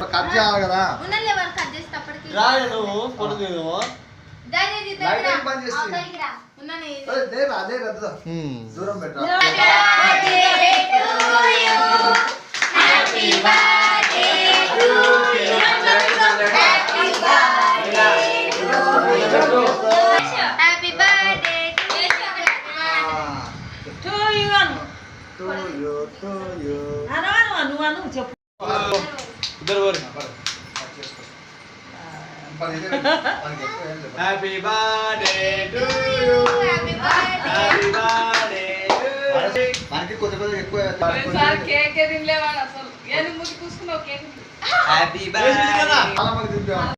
cut చేయాలి కదా నువ్వు పొడుగు అదే కదా దూరం పెట్ట happy birthday to you happy birthday మనకి కొద్ది కొద్దిగా ఎక్కువ కేక్ తినలేవాడు అసలు ఏది ముద్దు కూసుకున్నావు కేక్ హ్యాపీ బర్త్డే చాలా మంది తింటాం